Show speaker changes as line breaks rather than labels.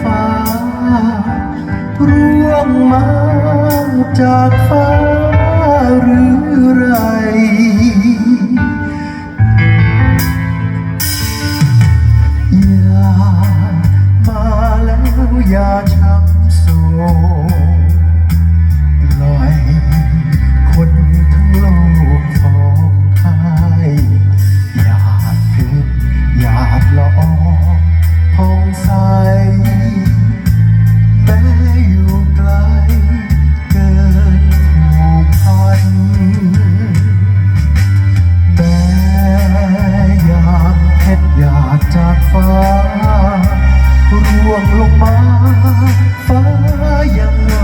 ฟ้าร่วงมาจากฟ้าหรือไรอย่ามาแล้วอย่าช้ำโศกปล่อยคนทั้งโลกฟ้องไห้หยาดเพชรหยาดละอองผ่องใสแม้อยู่ไกลเกินผูกพันแม้ยามเพชรหยาดจากฟ้าร่วงลงมาฟ้ายังไหว